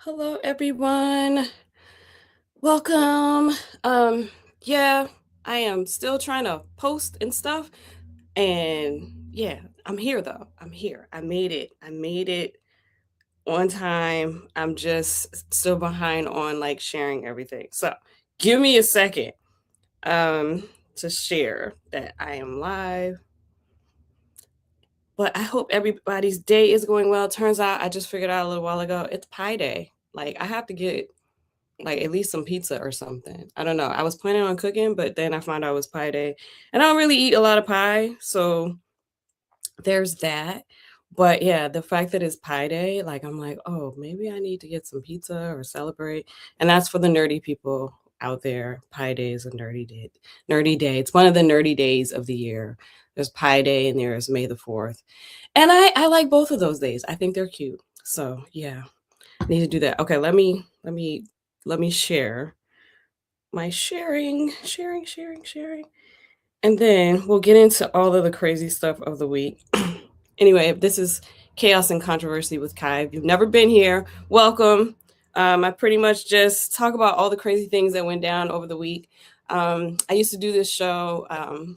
Hello, everyone. Welcome. Um, yeah, I am still trying to post and stuff. And yeah, I'm here though. I'm here. I made it. I made it on time. I'm just still behind on like sharing everything. So give me a second to share that I am live. But I hope everybody's day is going well. Turns out I just figured out a little while ago it's Pi Day. Like I have to get like at least some pizza or something. I don't know. I was planning on cooking, but then I found out it was pie day. And I don't really eat a lot of pie, so there's that. But yeah, the fact that it's pie day, like I'm like, oh, maybe I need to get some pizza or celebrate. And that's for the nerdy people out there. Pie day is a nerdy day. Nerdy day. It's one of the nerdy days of the year. There's Pie Day and there's May the 4th. And I like both of those days. I think they're cute. So yeah, I need to do that. Okay, let me share my sharing. And then we'll get into all of the crazy stuff of the week. Anyway, if this is Chaos and Controversy with Kai, if you've never been here, welcome. I pretty much just talk about all the crazy things that went down over the week. I used to do this show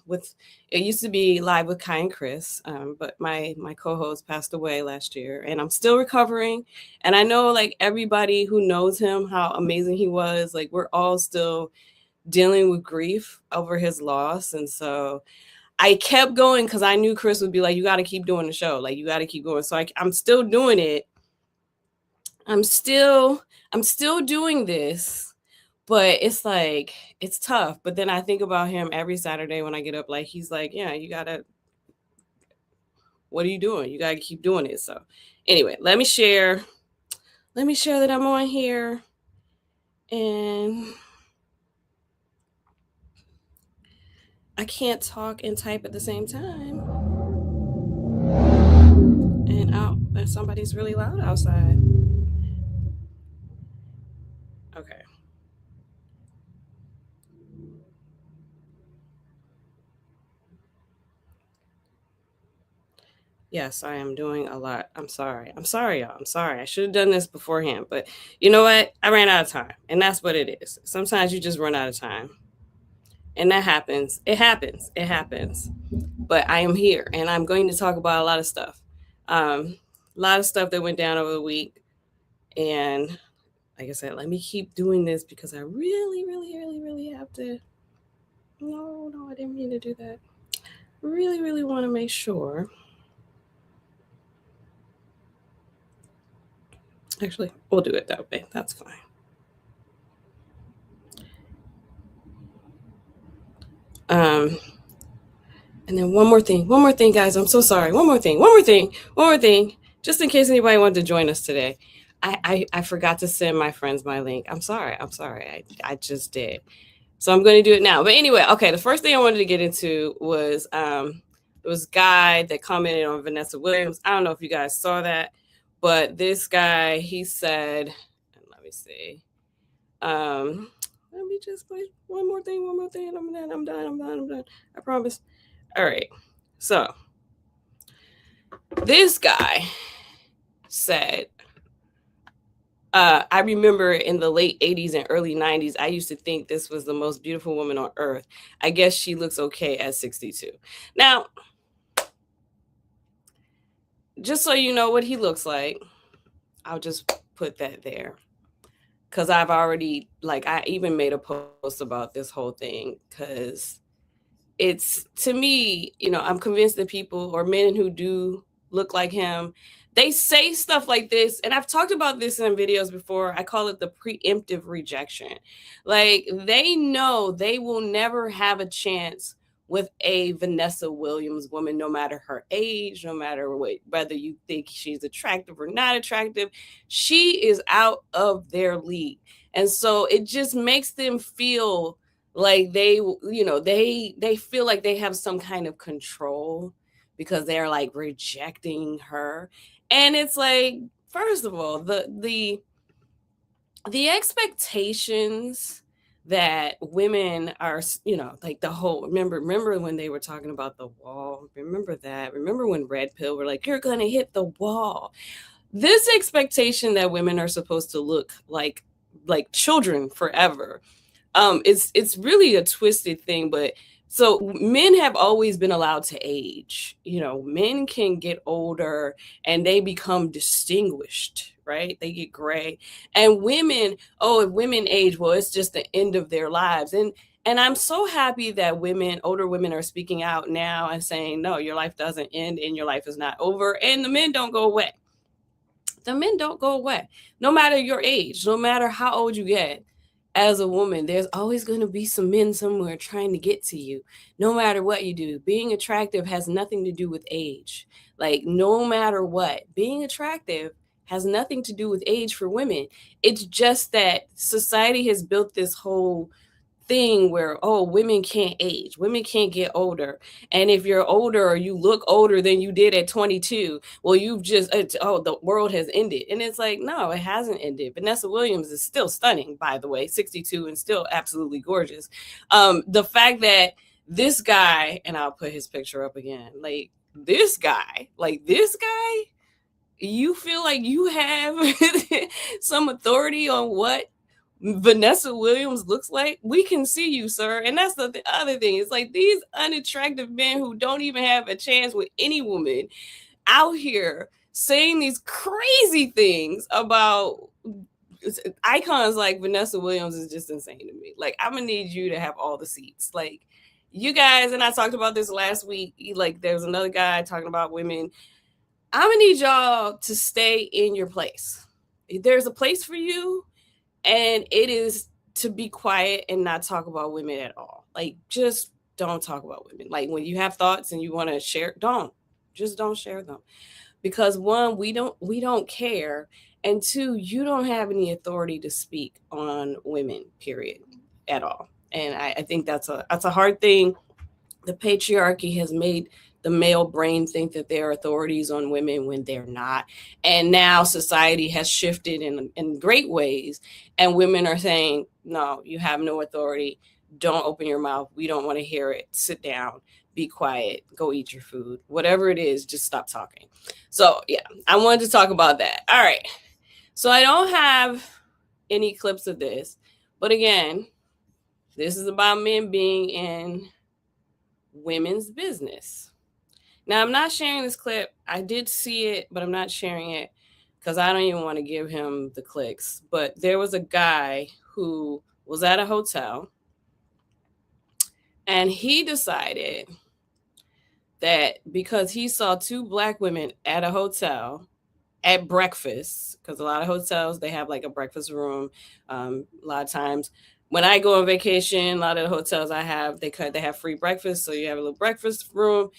with it used to be live with Kai and Chris, but my co-host passed away last year, and I'm still recovering. And I know like everybody who knows him, how amazing he was. Like we're all still dealing with grief over his loss, and so I kept going because I knew Chris would be like, "You got to keep doing the show. Like you got to keep going." So I'm still doing it. I'm still I'm still doing this, but it's like it's tough. But then I think about him every Saturday when I get up. Like he's like, "Yeah, you gotta. What are you doing? You gotta keep doing it." So anyway, let me share. Let me share that I'm on here, and I can't talk and type at the same time. And out, and somebody's really loud outside. Okay. Yes, I am doing a lot. I'm sorry. I'm sorry, y'all. I'm sorry. I should have done this beforehand, but you know what? I ran out of time, and that's what it is. Sometimes you just run out of time, and that happens. It happens. It happens. But I am here, and I'm going to talk about a lot of stuff. A lot of stuff that went down over the week, and like I said, let me keep doing this because I really have to. No, I didn't mean to do that. Really want to make sure. Actually, we'll do it that way. That's fine. Um, and then one more thing, guys. I'm so sorry. One more thing. Just in case anybody wanted to join us today, I forgot to send my friends my link. I'm sorry. I just did. So I'm going to do it now. But anyway, okay. The first thing I wanted to get into was there was a guy that commented on Vanessa Williams. I don't know if you guys saw that, but this guy, he said, let me see. Let me just play one more thing, and I'm done. I promise. All right. So this guy said, I remember in the late 80s and early 90s, I used to think this was the most beautiful woman on earth. I guess she looks okay at 62. Now, just so you know what he looks like, I'll just put that there. Because I've already, like, I even made a post about this whole thing because it's to me, I'm convinced that people or men who do look like him, they say stuff like this. And I've talked about this in videos before. I call it the preemptive rejection. Like they know they will never have a chance with a Vanessa Williams woman, no matter her age, no matter whether you think she's attractive or not attractive, she is out of their league. And so it just makes them feel like they feel like they have some kind of control because they're like rejecting her. And it's like, first of all, the expectations that women are, like the whole, remember when they were talking about the wall, remember when Red Pill were like, you're gonna hit the wall. This expectation that women are supposed to look like children forever, it's really a twisted thing. But so men have always been allowed to age. Men can get older and they become distinguished, right? They get gray. And women, oh, if women age, well, it's just the end of their lives. And I'm so happy that older women are speaking out now and saying, no, your life doesn't end and your life is not over, and the men don't go away. The men don't go away. No matter your age, no matter how old you get, as a woman, there's always going to be some men somewhere trying to get to you, no matter what you do. Being attractive has nothing to do with age. Like, no matter what, being attractive has nothing to do with age for women. It's just that society has built this whole thing where, oh, women can't age, women can't get older, and if you're older or you look older than you did at 22, well, you've just oh, the world has ended. And it's like, no, it hasn't ended. Vanessa Williams is still stunning, by the way, 62, and still absolutely gorgeous. The fact that this guy, and I'll put his picture up again, like this guy, you feel like you have some authority on what Vanessa Williams looks like? We can see you, sir. And that's the other thing. It's like these unattractive men who don't even have a chance with any woman out here saying these crazy things about icons like Vanessa Williams is just insane to me. Like, I'm gonna need you to have all the seats. Like, you guys, and I talked about this last week. Like, there's another guy talking about women. I'm gonna need y'all to stay in your place. There's a place for you, and it is to be quiet and not talk about women at all. Like, just don't talk about women. Like, when you have thoughts and you want to share, don't share them. Because one, we don't care, and two, you don't have any authority to speak on women, period, at all. And I think that's a hard thing. The patriarchy has made the male brain think that they're authorities on women when they're not. And now society has shifted in great ways, and women are saying, no, you have no authority. Don't open your mouth. We don't want to hear it. Sit down, be quiet, go eat your food. Whatever it is, just stop talking. So, yeah, I wanted to talk about that. All right. So, I don't have any clips of this. But again, this is about men being in women's business. Now, I'm not sharing this clip. I did see it, but I'm not sharing it because I don't even want to give him the clicks. But there was a guy who was at a hotel, and he decided that because he saw two Black women at a hotel at breakfast, because a lot of hotels, they have like a breakfast room. A lot of times when I go on vacation, a lot of the hotels I have, they have free breakfast. So you have a little breakfast room.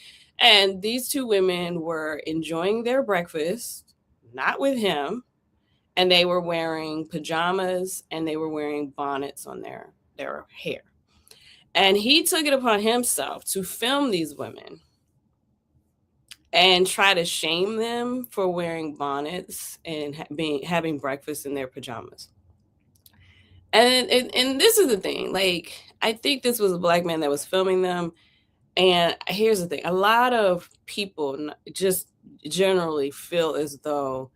And these two women were enjoying their breakfast, not with him. And they were wearing pajamas and they were wearing bonnets on their hair. And he took it upon himself to film these women and try to shame them for wearing bonnets and having breakfast in their pajamas. And this is the thing. Like, I think this was a Black man that was filming them. And here's the thing. A lot of people just generally feel as though,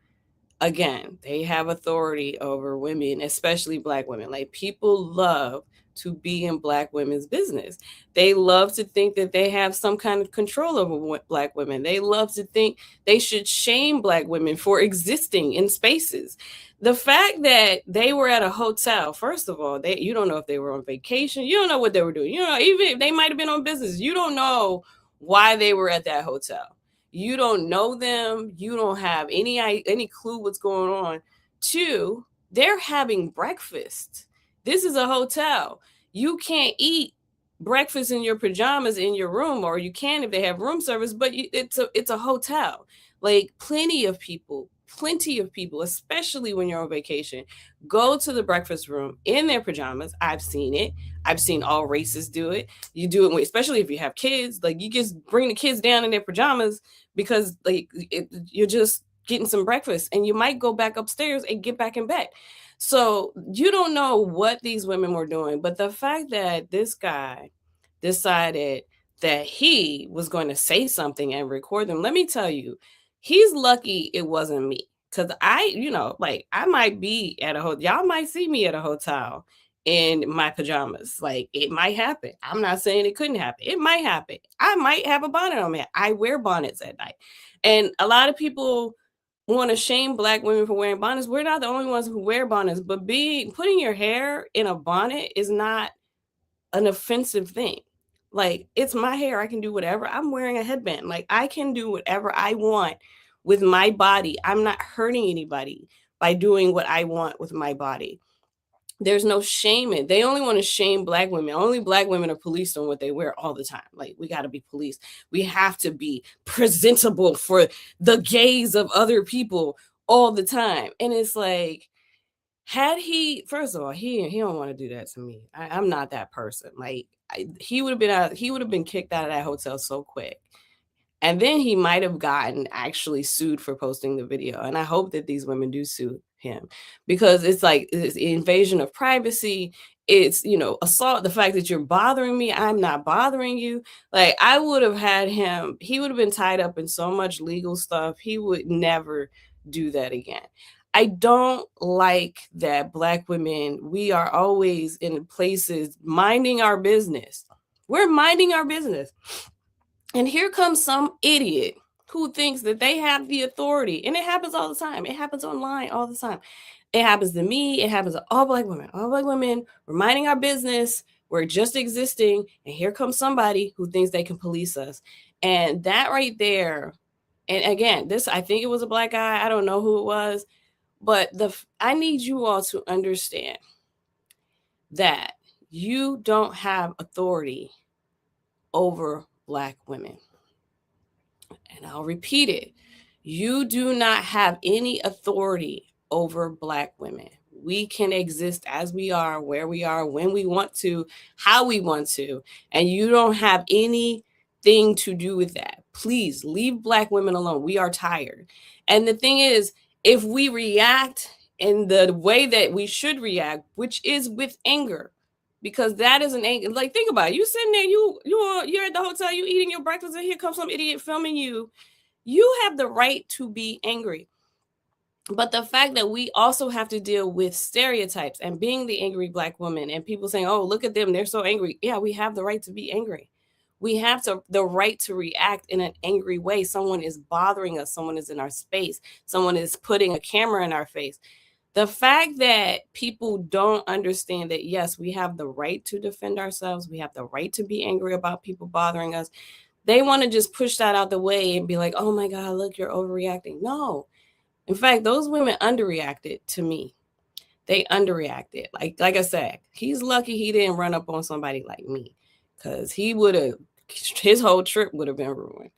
again, they have authority over women, especially Black women. Like, people love to be in Black women's business. They love to think that they have some kind of control over Black women. They love to think they should shame Black women for existing in spaces. The fact that they were at a hotel, first of all, you don't know if they were on vacation. You don't know what they were doing. Even if they might have been on business, you don't know why they were at that hotel. You don't know them. You don't have any clue what's going on. Two, they're having breakfast. This is a hotel. You can't eat breakfast in your pajamas in your room, or you can if they have room service, but it's a hotel. Like, plenty of people, especially when you're on vacation, go to the breakfast room in their pajamas. I've seen it. I've seen all races do it. You do it, especially if you have kids. Like, you just bring the kids down in their pajamas because you're just getting some breakfast, and you might go back upstairs and get back in bed. So you don't know what these women were doing, but the fact that this guy decided that he was going to say something and record them, let me tell you, he's lucky it wasn't me. Cause like I might be at a hotel. Y'all might see me at a hotel in my pajamas. Like it might happen. I'm not saying it couldn't happen. It might happen. I might have a bonnet on me. I wear bonnets at night. And a lot of people want to shame black women for wearing bonnets. We're not the only ones who wear bonnets, but putting your hair in a bonnet is not an offensive thing. Like, it's my hair. I can do whatever. I'm wearing a headband. Like, I can do whatever I want with my body. I'm not hurting anybody by doing what I want with my body. There's no shame in. They only want to shame black women. Only black women are policed on what they wear all the time. Like, we got to be policed. We have to be presentable for the gaze of other people all the time. And it's like, had he, first of all, he don't want to do that to me. I'm not that person. Like he would have been out, he would have been kicked out of that hotel so quick. And then he might have gotten actually sued for posting the video. And I hope that these women do sue him, because it's like it's invasion of privacy. It's, assault. The fact that you're bothering me, I'm not bothering you. Like, I would have had him, he would have been tied up in so much legal stuff. He would never do that again. I don't like that black women, we are always in places minding our business. We're minding our business. And here comes some idiot who thinks that they have the authority. And it happens all the time. It happens online all the time. It happens to me. It happens to all black women. All black women, we're minding our business. We're just existing. And here comes somebody who thinks they can police us. And that right there, and again, I think it was a black guy. I don't know who it was. But I need you all to understand that you don't have authority over black women. And I'll repeat it. You do not have any authority over black women. We can exist as we are, where we are, when we want to, how we want to. And you don't have anything to do with that. Please leave black women alone. We are tired. And the thing is, if we react in the way that we should react, which is with anger, because that is an anger. Like, think about it. You sitting there, you're at the hotel, you eating your breakfast, and here comes some idiot filming you. You have the right to be angry. But the fact that we also have to deal with stereotypes and being the angry black woman and people saying, oh, look at them, they're so angry. Yeah, we have the right to be angry. We have the right to react in an angry way. Someone is bothering us. Someone is in our space. Someone is putting a camera in our face. The fact that people don't understand that, yes, we have the right to defend ourselves. We have the right to be angry about people bothering us. They want to just push that out the way and be like, oh my God, look, you're overreacting. No. In fact, those women underreacted to me. They underreacted. Like I said, he's lucky he didn't run up on somebody like me, because his whole trip would have been ruined.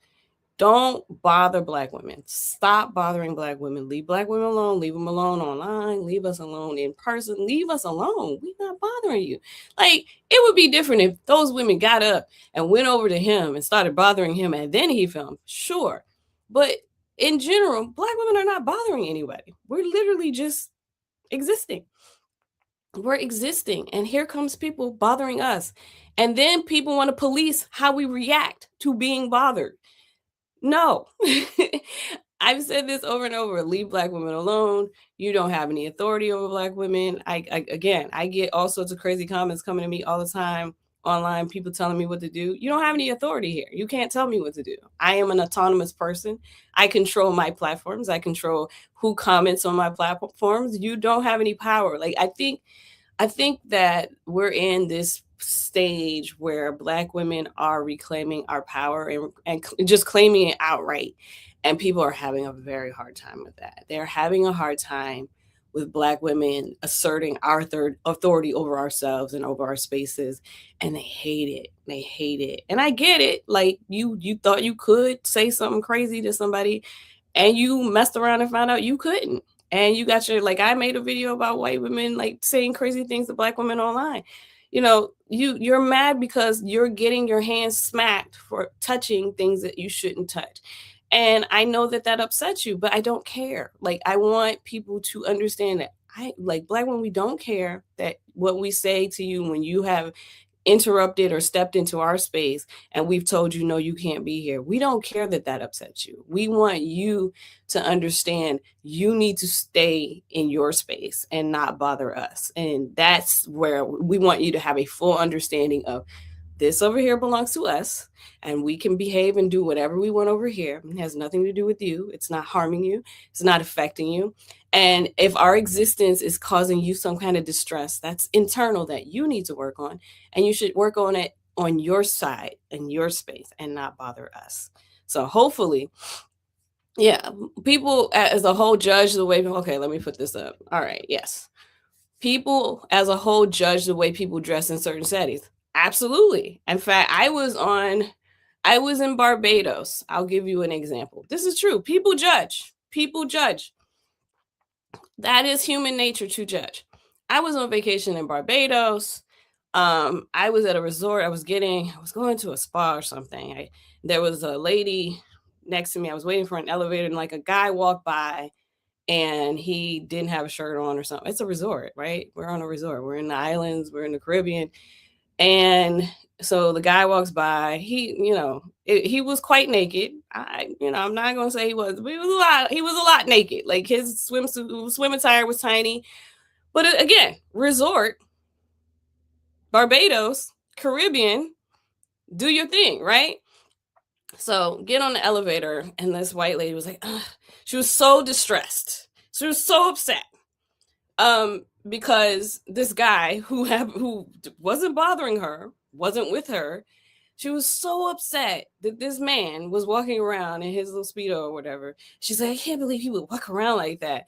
Don't bother black women. Stop bothering black women. Leave black women alone. Leave them alone online. Leave us alone in person. Leave us alone. We're not bothering you. Like, it would be different if those women got up and went over to him and started bothering him and then he filmed. Sure. But in general, black women are not bothering anybody. We're literally just existing. We're existing. And here comes people bothering us. And then people want to police how we react to being bothered. No. I've said this over and over. Leave black women alone. You don't have any authority over black women. I get all sorts of crazy comments coming to me all the time online, people telling me what to do. You don't have any authority here. You can't tell me what to do. I am an autonomous person. I control my platforms. I control who comments on my platforms. You don't have any power. Like, I think that we're in this stage where black women are reclaiming our power and just claiming it outright. And people are having a very hard time with that. They're having a hard time with black women asserting our authority over ourselves and over our spaces. And they hate it. They hate it. And I get it. Like, you thought you could say something crazy to somebody and you messed around and found out you couldn't. And you got like, I made a video about white women like saying crazy things to black women online. You're mad because you're getting your hands smacked for touching things that you shouldn't touch. And I know that upsets you, but I don't care. Like, I want people to understand that black women, we don't care that what we say to you when you have interrupted or stepped into our space and we've told you, no, you can't be here. We don't care that that upsets you. We want you to understand you need to stay in your space and not bother us. And that's where we want you to have a full understanding of this over here belongs to us, and we can behave and do whatever we want over here. It has nothing to do with you. It's not harming you. It's not affecting you. And if our existence is causing you some kind of distress, that's internal that you need to work on. And you should work on it on your side, in your space, and not bother us. So hopefully, yeah, people as a whole judge the way, okay, let me put this up. All right, yes. People as a whole judge the way people dress in certain settings. Absolutely. In fact, I was in Barbados. I'll give you an example. This is true. People judge. People judge. That is human nature to judge. I was on vacation in Barbados. I was at a resort. I was going to a spa or something. There was a lady next to me. I was waiting for an elevator, and like a guy walked by and he didn't have a shirt on or something. It's a resort, right? We're on a resort. We're in the islands. We're in the Caribbean. And so the guy walks by. He was quite naked. I'm not gonna say he was, but he was a lot naked. Like his swim attire was tiny. But again, resort, Barbados, Caribbean, do your thing, right? So get on the elevator, and this white lady was like, ugh. She was so distressed. She was so upset. Because this guy who wasn't bothering her, wasn't with her, she was so upset that this man was walking around in his little Speedo or whatever. She's like, I can't believe he would walk around like that.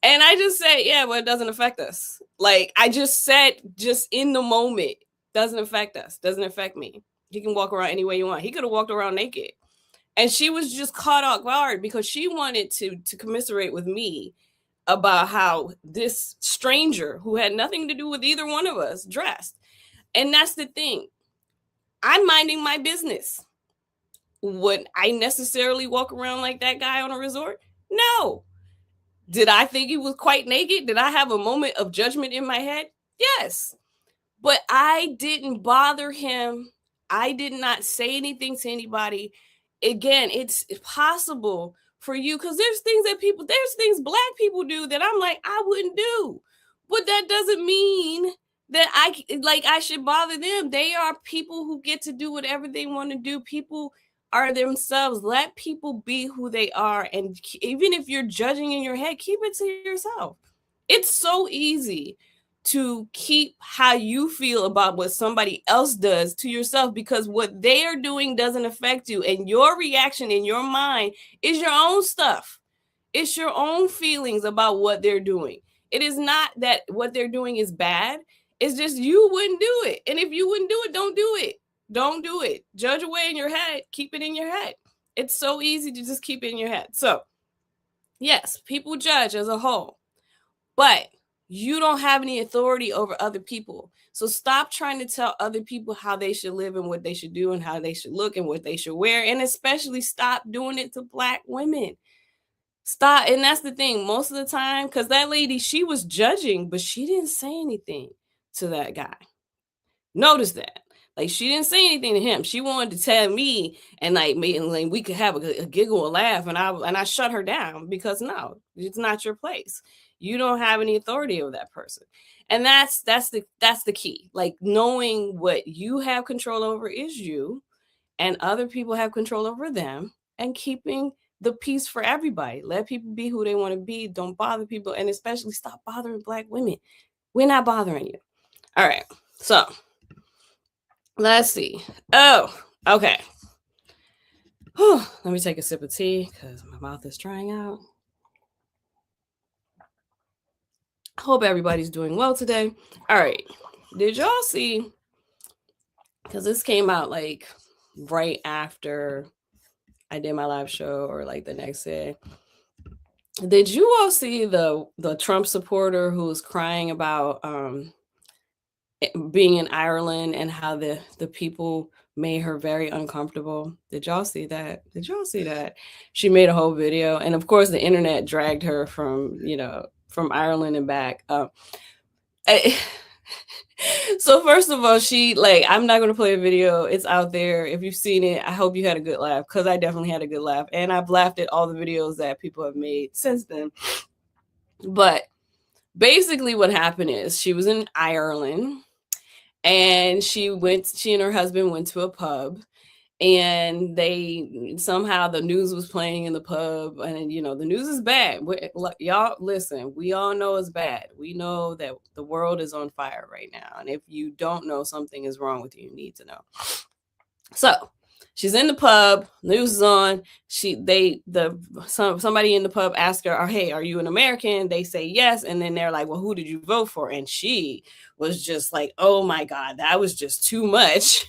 And I just said, yeah, well, it doesn't affect us. Like I just said, just in the moment, doesn't affect us, doesn't affect me. He can walk around any way you want. He could have walked around naked. And she was just caught off guard because she wanted to commiserate with me about how this stranger who had nothing to do with either one of us dressed. And that's the thing. I'm minding my business. Would I necessarily walk around like that guy on a resort? No. Did I think he was quite naked? Did I have a moment of judgment in my head? Yes. But I didn't bother him. I did not say anything to anybody. Again, it's possible for you because there's things black people do that I'm like, I wouldn't do. But that doesn't mean that I should bother them. They are people who get to do whatever they want to do. People are themselves. Let people be who they are. And even if you're judging in your head, keep it to yourself. It's so easy to keep how you feel about what somebody else does to yourself because what they are doing doesn't affect you. And your reaction in your mind is your own stuff. It's your own feelings about what they're doing. It is not that what they're doing is bad. It's just you wouldn't do it. And if you wouldn't do it, don't do it. Don't do it. Judge away in your head. Keep it in your head. It's so easy to just keep it in your head. So, yes, people judge as a whole, but you don't have any authority over other people. So stop trying to tell other people how they should live and what they should do and how they should look and what they should wear. And especially stop doing it to black women. Stop. And that's the thing. Most of the time, because that lady, she was judging, but she didn't say anything to that guy. Notice that. Like she didn't say anything to him. She wanted to tell me and like we could have a giggle, a laugh, and I shut her down because no, it's not your place. You don't have any authority over that person. And that's the key. Like knowing what you have control over is you, and other people have control over them, and keeping the peace for everybody. Let people be who they want to be. Don't bother people, and especially stop bothering black women. We're not bothering you. All right. So let's see. Oh, okay. Whew. Let me take a sip of tea because my mouth is drying out. Hope everybody's doing well today. All right. Did y'all see? Because this came out like right after I did my live show or like the next day. Did you all see the Trump supporter who was crying about being in Ireland and how the people made her very uncomfortable? Did y'all see that? Did y'all see that? She made a whole video, and of course the internet dragged her from Ireland and back. So first of all, she like I'm not gonna play a video. It's out there. If you've seen it, I hope you had a good laugh because I definitely had a good laugh, and I've laughed at all the videos that people have made since then. But basically, what happened is she was in Ireland, and she and her husband went to a pub, and they somehow the news was playing in the pub, and the news is bad. Y'all listen, we all know it's bad. We know that the world is on fire right now, and if you don't know something is wrong with you, you need to know. So she's in the pub, news is on. Somebody in the pub asked her, "Oh, hey, are you an American?" They say yes, and then they're like, "Well, who did you vote for?" And she was just like, "Oh my god, that was just too much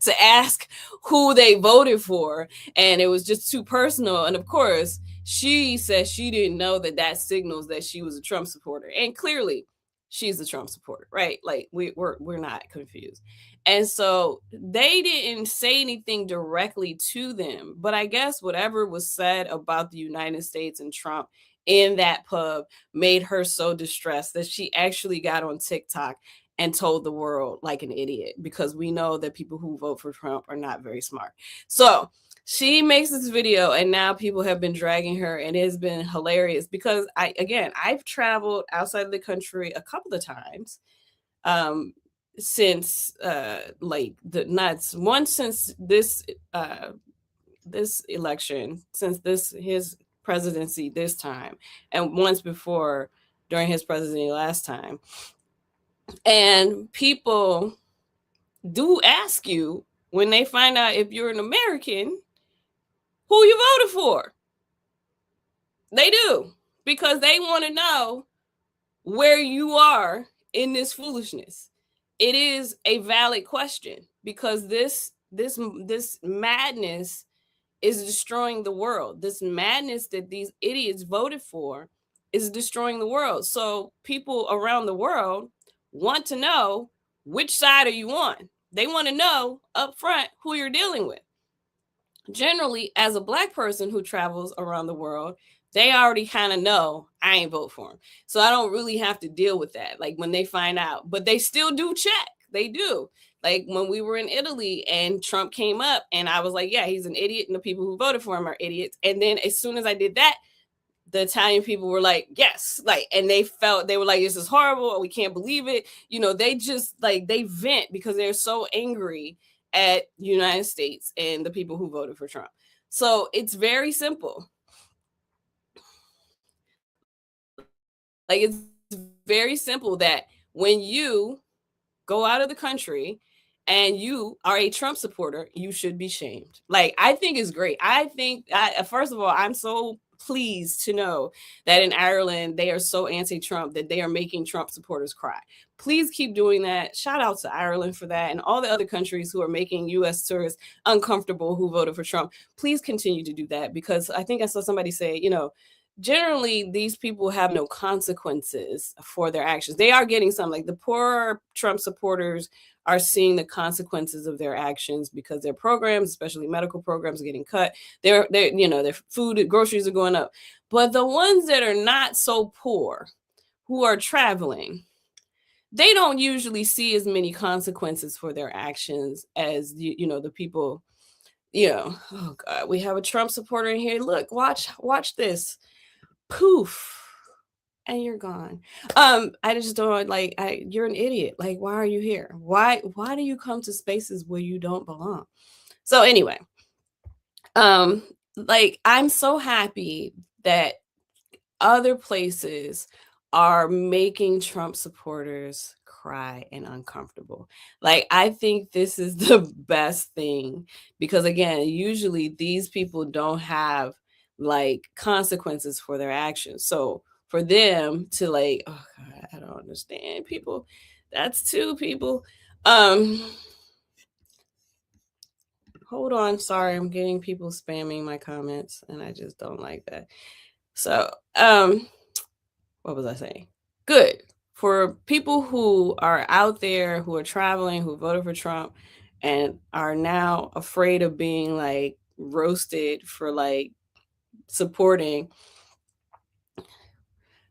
to ask who they voted for, and it was just too personal." And of course, she said she didn't know that signals that she was a Trump supporter, and clearly, she's a Trump supporter, right? Like we're not confused. And so they didn't say anything directly to them. But I guess whatever was said about the United States and Trump in that pub made her so distressed that she actually got on TikTok and told the world like an idiot, because we know that people who vote for Trump are not very smart. So she makes this video, and now people have been dragging her, and it has been hilarious because I've traveled outside of the country a couple of times, um since like the nuts once since this election, since this his presidency this time, and once before during his presidency last time. And people do ask you, when they find out if you're an American, who you voted for. They do, because they want to know where you are in this foolishness. It is a valid question, because this madness is destroying the world. This madness that these idiots voted for is destroying the world. So people around the world want to know, which side are you on? They want to know up front who you're dealing with. Generally, as a Black person who travels around the world, they already kind of know I ain't vote for him. So I don't really have to deal with that. Like when they find out, but they still do check. They do. Like when we were in Italy and Trump came up, and I was like, yeah, he's an idiot, and the people who voted for him are idiots. And then as soon as I did that, the Italian people were like, yes, like, and they were like, this is horrible. We can't believe it. They just like, they vent because they're so angry at the United States and the people who voted for Trump. So it's very simple. Like, it's very simple that when you go out of the country and you are a Trump supporter, you should be shamed. Like, I think it's great. First of all, I'm so pleased to know that in Ireland, they are so anti-Trump that they are making Trump supporters cry. Please keep doing that. Shout out to Ireland for that, and all the other countries who are making US tourists uncomfortable who voted for Trump. Please continue to do that, because I think I saw somebody say, generally these people have no consequences for their actions. They are getting some, like the poor Trump supporters are seeing the consequences of their actions because their programs, especially medical programs, are getting cut. Their food, groceries are going up. But the ones that are not so poor, who are traveling, they don't usually see as many consequences for their actions as the people. Oh God, we have a Trump supporter in here. Look, watch this. Poof, and you're gone. I just don't like. You're an idiot. Like, why are you here? Why do you come to spaces where you don't belong? So anyway, um, like, I'm so happy that other places are making Trump supporters cry and uncomfortable. Like, I think this is the best thing, because again, usually these people don't have like consequences for their actions. So for them to like, oh God, I don't understand people. That's two people. Um, Hold on, sorry, I'm getting people spamming my comments, and I just don't like that. So, what was I saying? Good. For people who are out there, who are traveling, who voted for Trump and are now afraid of being like roasted for like supporting,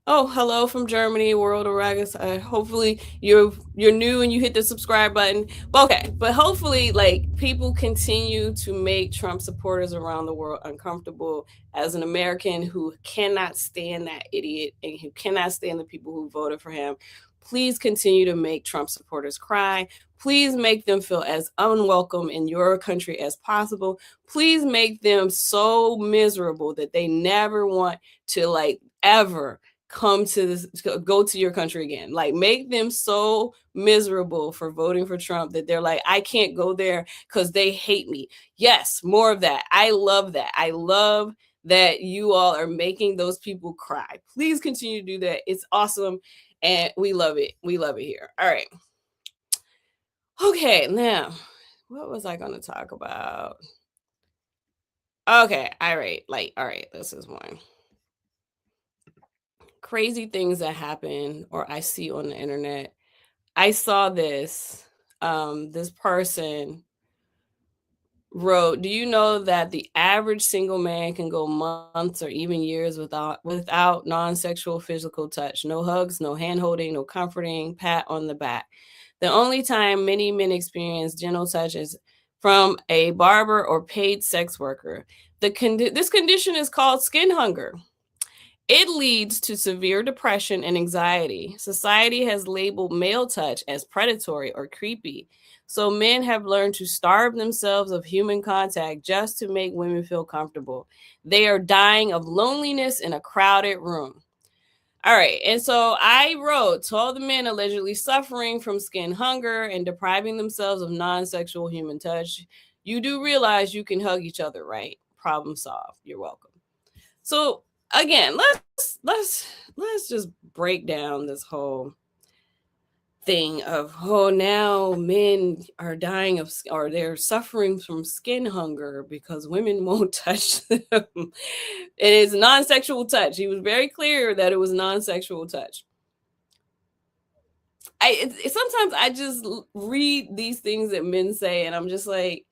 Oh, hello from Germany, World Aragus. Hopefully you're new and you hit the subscribe button. But okay, but hopefully like people continue to make Trump supporters around the world uncomfortable. As an American who cannot stand that idiot and who cannot stand the people who voted for him, please continue to make Trump supporters cry. Please make them feel as unwelcome in your country as possible. Please make them so miserable that they never want to like ever come to this, go to your country again. Like make them so miserable for voting for Trump that they're like, I can't go there because they hate me. Yes, more of that. I love that. I love that you all are making those people cry. Please continue to do that. It's awesome. And we love it. We love it here. All right. Okay. Now, what was I going to talk about? Okay. All right. Like, all right. This is one. Crazy things that happen or I see on the internet. I saw this. This person wrote, "Do you know that the average single man can go months or even years without non-sexual physical touch? No hugs, no hand holding, no comforting, pat on the back. The only time many men experience gentle touch is from a barber or paid sex worker. This condition is called skin hunger. It leads to severe depression and anxiety. Society has labeled male touch as predatory or creepy. So men have learned to starve themselves of human contact just to make women feel comfortable. They are dying of loneliness in a crowded room." All right. And so I wrote to all the men allegedly suffering from skin hunger and depriving themselves of non sexual human touch. You do realize you can hug each other, right? Problem solved. You're welcome. So again, let's just break down this whole thing of, oh, now men are dying of or they're suffering from skin hunger because women won't touch them. It is non-sexual touch. He was very clear that it was non-sexual touch. Sometimes I just read these things that men say and I'm just like,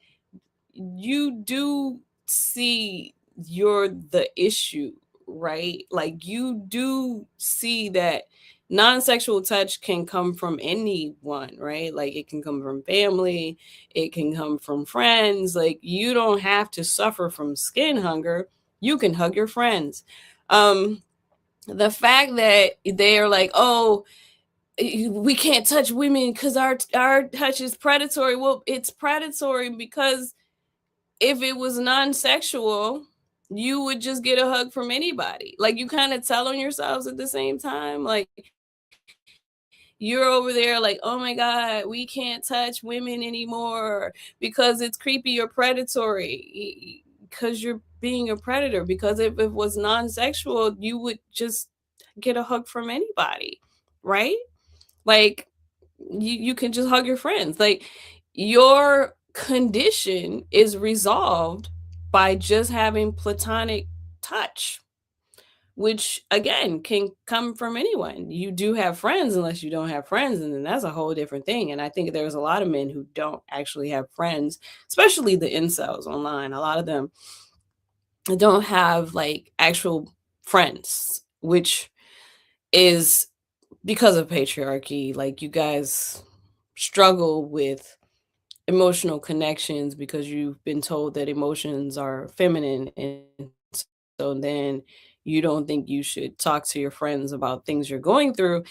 you do see you're the issue, right? Like you do see that non-sexual touch can come from anyone, right? Like it can come from family, it can come from friends. Like you don't have to suffer from skin hunger. You can hug your friends. Um the fact that they are like, oh, we can't touch women because our touch is predatory. Well, it's predatory because if it was non-sexual, you would just get a hug from anybody. Like you kind of tell on yourselves at the same time. Like you're over there like, oh my God, we can't touch women anymore because it's creepy or predatory. Because you're being a predator. Because if it was non-sexual, you would just get a hug from anybody, right? Like you can just hug your friends. Like your condition is resolved by just having platonic touch, which again can come from anyone. You do have friends unless you don't have friends, and then that's a whole different thing. And I think there's a lot of men who don't actually have friends, especially the incels online. A lot of them don't have like actual friends, which is because of patriarchy. Like you guys struggle with emotional connections because you've been told that emotions are feminine, and so then you don't think you should talk to your friends about things you're going through,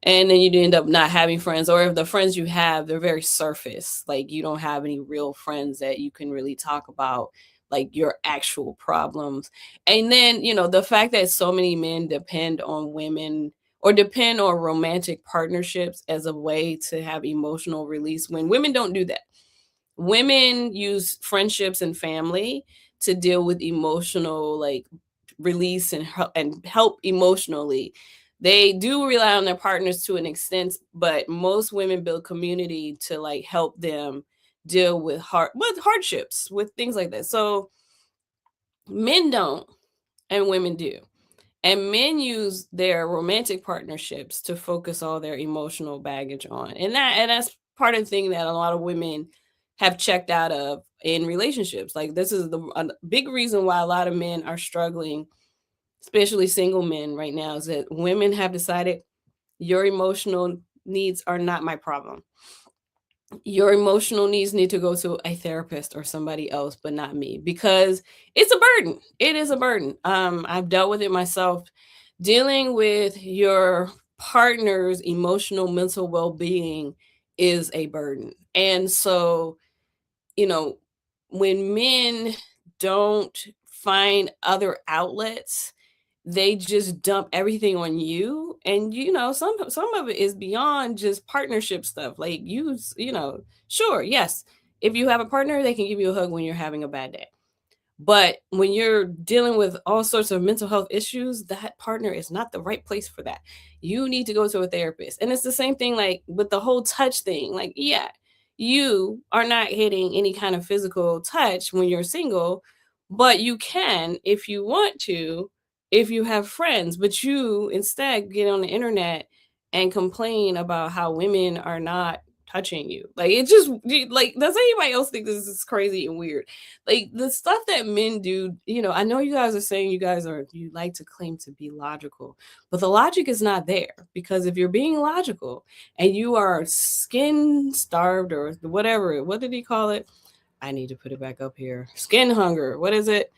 and then you end up not having friends, or if the friends you have, they're very surface. Like you don't have any real friends that you can really talk about like your actual problems. And then the fact that so many men depend on women or depend on romantic partnerships as a way to have emotional release, when women don't do that. Women use friendships and family to deal with emotional like release and help emotionally. They do rely on their partners to an extent, but most women build community to like help them deal with hardships, with things like that. So men don't and women do. And men use their romantic partnerships to focus all their emotional baggage on. And that's part of the thing that a lot of women have checked out of in relationships. Like this is a big reason why a lot of men are struggling especially single men right now, is that women have decided your emotional needs are not my problem. Your emotional needs need to go to a therapist or somebody else, but not me, because it's a burden. It is a burden. I've dealt with it myself. Dealing with your partner's emotional mental well-being is a burden. And so, you know, when men don't find other outlets, they just dump everything on you. And some of it is beyond just partnership stuff. Like sure, yes, if you have a partner, they can give you a hug when you're having a bad day. But when you're dealing with all sorts of mental health issues, that partner is not the right place for that. You need to go to a therapist. And it's the same thing like with the whole touch thing. Like, yeah, you are not hitting any kind of physical touch when you're single, but you can if you want to, if you have friends. But you instead get on the internet and complain about how women are not touching you. Like, it just like, does anybody else think this is crazy and weird? Like the stuff that men do, I know you guys are saying you like to claim to be logical, but the logic is not there, because if you're being logical and you are skin starved or whatever, what did he call it? I need to put it back up here. Skin hunger. What is it?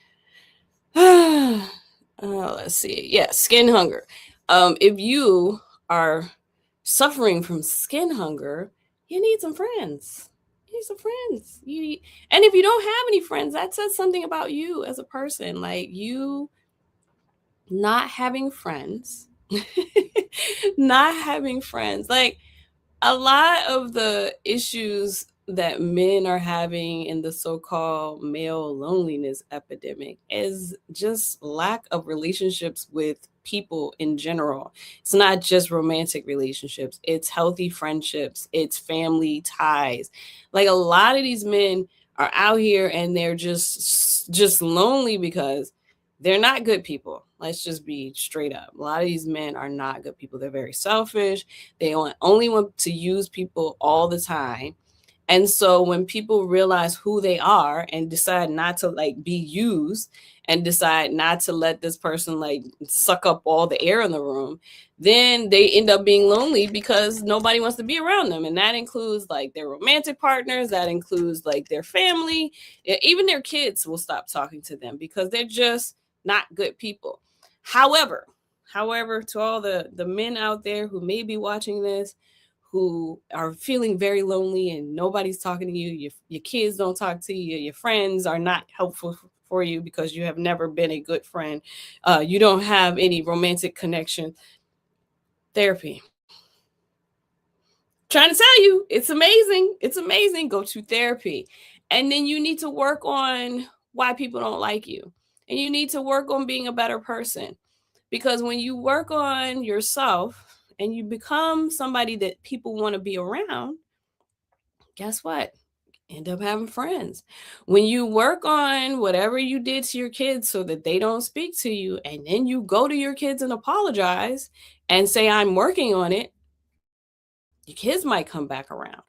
Let's see. Yeah, skin hunger. If you are suffering from skin hunger, you need some friends. You need some friends. And if you don't have any friends, that says something about you as a person. Like, you not having friends, not having friends. Like, a lot of the issues that men are having in the so-called male loneliness epidemic is just lack of relationships with people in general. It's not just romantic relationships, it's healthy friendships, it's family ties. Like, a lot of these men are out here and they're just lonely because they're not good people. Let's just be straight up. A lot of these men are not good people. They're very selfish. They only want to use people all the time. And so when people realize who they are and decide not to like be used, and decide not to let this person like suck up all the air in the room, then they end up being lonely because nobody wants to be around them. And that includes like their romantic partners, that includes like their family, even their kids will stop talking to them because they're just not good people. However, to all the men out there who may be watching this, who are feeling very lonely and nobody's talking to you, your kids don't talk to you, your friends are not helpful for you because you have never been a good friend, you don't have any romantic connection. Therapy. Trying to tell you, it's amazing. It's amazing. Go to therapy. And then you need to work on why people don't like you. And you need to work on being a better person. Because when you work on yourself and you become somebody that people want to be around, guess what? End up having friends. When you work on whatever you did to your kids so that they don't speak to you, and then you go to your kids and apologize and say, I'm working on it, your kids might come back around.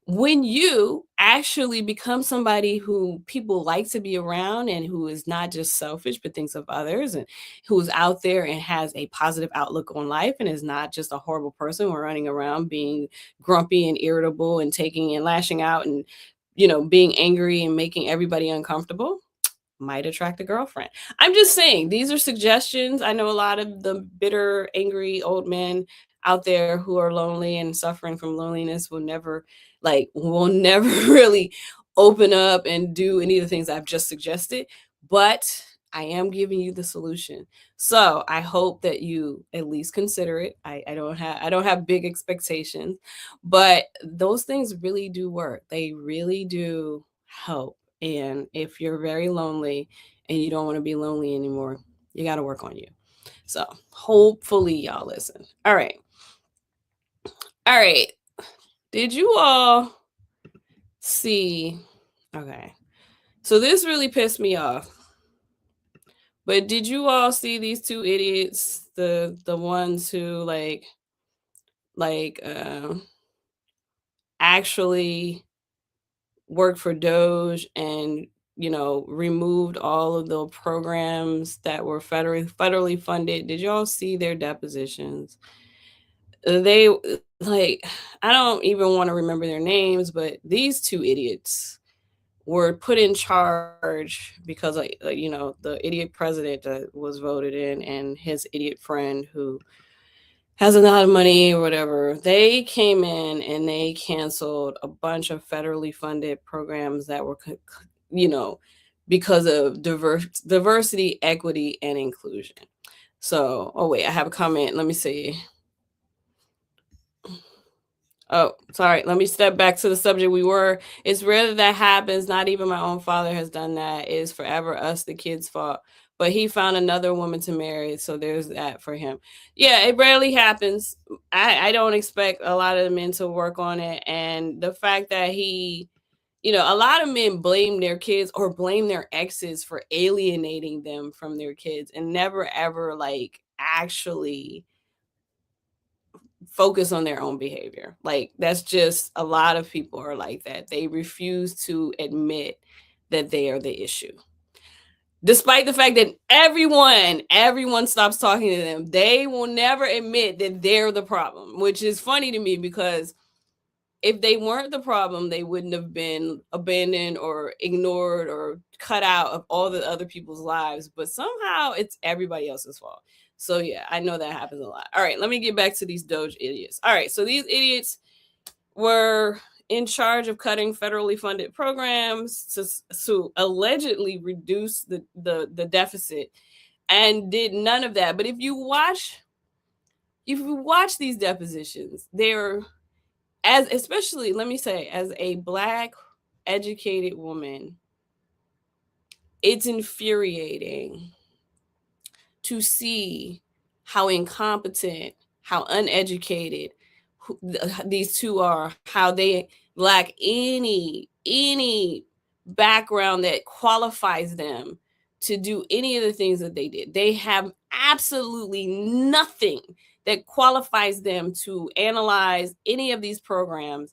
When you actually become somebody who people like to be around and who is not just selfish but thinks of others, and who's out there and has a positive outlook on life and is not just a horrible person who running around being grumpy and irritable and taking and lashing out and being angry and making everybody uncomfortable, might attract a girlfriend. I'm just saying, these are suggestions. I know a lot of the bitter, angry old men out there who are lonely and suffering from loneliness will never really open up and do any of the things I've just suggested, but I am giving you the solution. So I hope that you at least consider it. I don't have big expectations, but those things really do work. They really do help. And if you're very lonely and you don't want to be lonely anymore, you got to work on you. So hopefully y'all listen. All right. All right. Did you all see? Okay. So this really pissed me off. But did you all see these two idiots? The ones who like actually work for Doge and removed all of the programs that were federally funded. Did y'all see their depositions? They like I don't even want to remember their names, but these two idiots were put in charge because the idiot president that was voted in and his idiot friend who has a lot of money or whatever. They came in and they canceled a bunch of federally funded programs that were you know because of diversity, equity, and inclusion. So, oh wait, I have a comment. Let me see. Oh, sorry. Let me step back to the subject we were. It's rare that happens. Not even my own father has done that. It is forever us, the kid's fault. But he found another woman to marry, so there's that for him. Yeah, it rarely happens. I don't expect a lot of the men to work on it. And the fact that a lot of men blame their kids or blame their exes for alienating them from their kids and never ever like actually focus on their own behavior. Like that's just a lot of people are like that. They refuse to admit that they are the issue. Despite the fact that everyone stops talking to them, they will never admit that they're the problem, which is funny to me because if they weren't the problem, they wouldn't have been abandoned or ignored or cut out of all the other people's lives. But somehow it's everybody else's fault. So yeah, I know that happens a lot. All right, let me get back to these Doge idiots. All right, so these idiots were in charge of cutting federally funded programs to allegedly reduce the deficit and did none of that. But if you watch these depositions, they're especially, let me say, as a Black educated woman, it's infuriating to see how incompetent, how uneducated these two are, how they lack any background that qualifies them to do any of the things that they did. They have absolutely nothing that qualifies them to analyze any of these programs.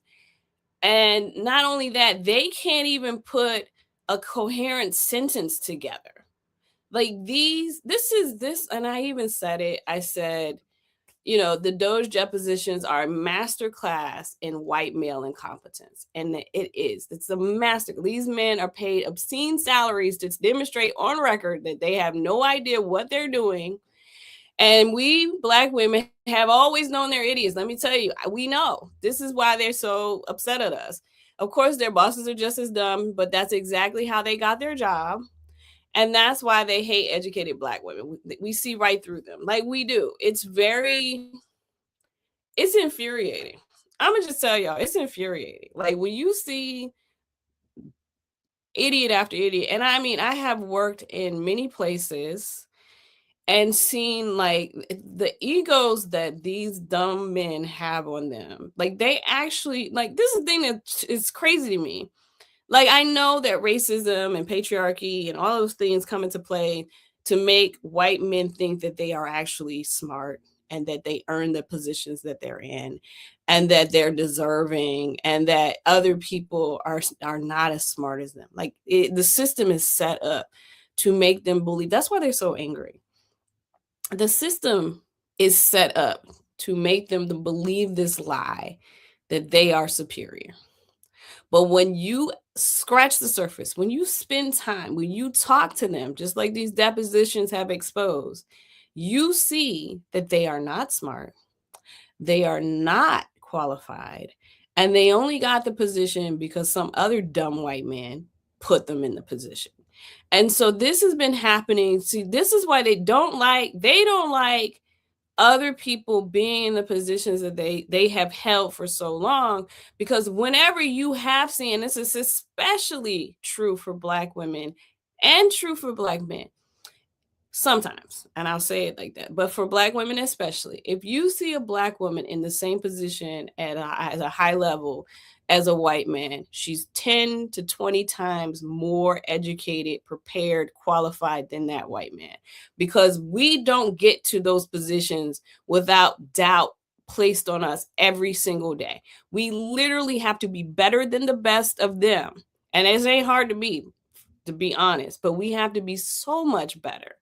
And not only that, they can't even put a coherent sentence together. Like this, and I even said it. I said, the Doge depositions are a masterclass in white male incompetence. And it is. It's a master. These men are paid obscene salaries to demonstrate on record that they have no idea what they're doing. And we Black women have always known they're idiots. Let me tell you, we know. This is why they're so upset at us. Of course, their bosses are just as dumb, but that's exactly how they got their job. And that's why they hate educated Black women. We see right through them, like we do. It's infuriating. I'm gonna just tell y'all, it's infuriating. Like when you see idiot after idiot, and I mean, I have worked in many places and seen like the egos that these dumb men have on them. Like they actually, like, this is the thing that is crazy to me. Like, I know that racism and patriarchy and all those things come into play to make white men think that they are actually smart and that they earn the positions that they're in and that they're deserving and that other people are not as smart as them. Like the system is set up to make them believe. That's why they're so angry. The system is set up to make them to believe this lie that they are superior. But when you scratch the surface, when you spend time, when you talk to them, just like these depositions have exposed, you see that they are not smart. They are not qualified. And they only got the position because some other dumb white man put them in the position. And so this has been happening. See, this is why they don't like other people being in the positions that they have held for so long, because whenever you have seen, this is especially true for Black women and true for Black men sometimes, and I'll say it like that, but for Black women especially, if you see a Black woman in the same position at a high level as a white man, she's 10 to 20 times more educated, prepared, qualified than that white man, because we don't get to those positions without doubt placed on us every single day. We literally have to be better than the best of them, and it ain't hard to be. to be honest, but we have to be so much better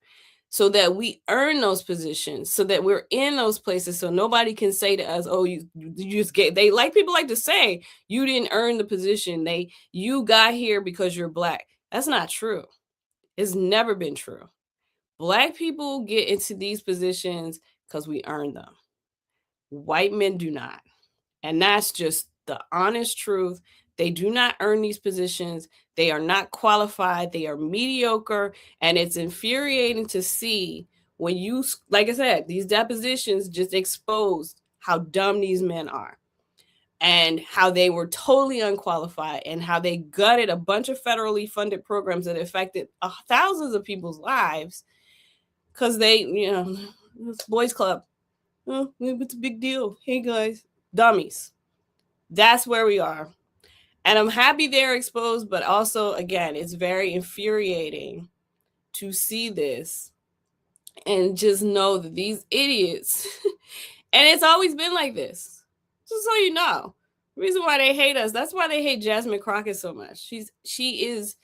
so that we earn those positions, so that we're in those places, so nobody can say to us, oh, you just get, they like, people like to say, you didn't earn the position, you got here because you're Black. That's not true. It's never been true. Black people get into these positions because we earn them. White men do not. And that's just the honest truth. They do not earn these positions. They are not qualified. They are mediocre. And it's infuriating to see when you, like I said, these depositions just exposed how dumb these men are and how they were totally unqualified and how they gutted a bunch of federally funded programs that affected thousands of people's lives because they, it's boys club. Oh, it's a big deal. Hey guys, dummies. That's where we are. And I'm happy they're exposed, but also, again, it's very infuriating to see this and just know that these idiots, and it's always been like this. Just so you know, the reason why they hate us, that's why they hate Jasmine Crockett so much. She is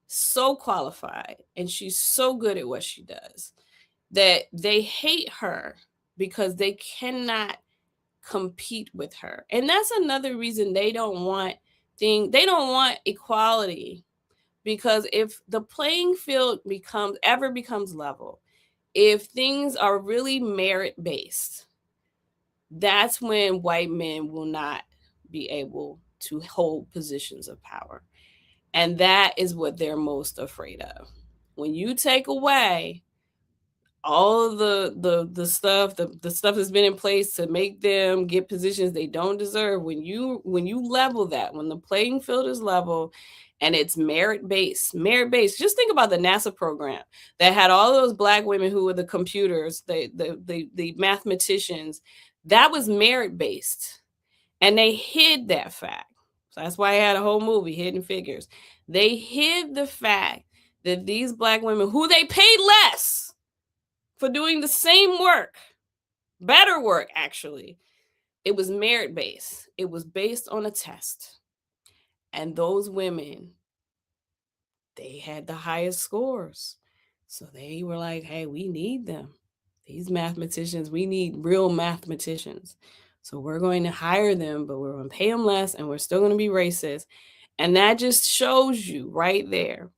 so qualified and she's so good at what she does that they hate her because they cannot compete with her. And that's another reason they don't want equality, because if the playing field becomes level, if things are really merit based, that's when white men will not be able to hold positions of power. And that is what they're most afraid of. When you take away all of the stuff that's been in place to make them get positions they don't deserve, when you level that, when the playing field is level and it's merit based, just think about the NASA program that had all those Black women who were the computers, the mathematicians. That was merit based, and they hid that fact. So that's why I had a whole movie, Hidden Figures. They hid the fact that these Black women, who they paid less for doing the same work, better work actually, it was merit based. It was based on a test. And those women, they had the highest scores. So they were like, hey, we need them. These mathematicians, we need real mathematicians. So we're going to hire them, but we're going to pay them less and we're still going to be racist. And that just shows you right there,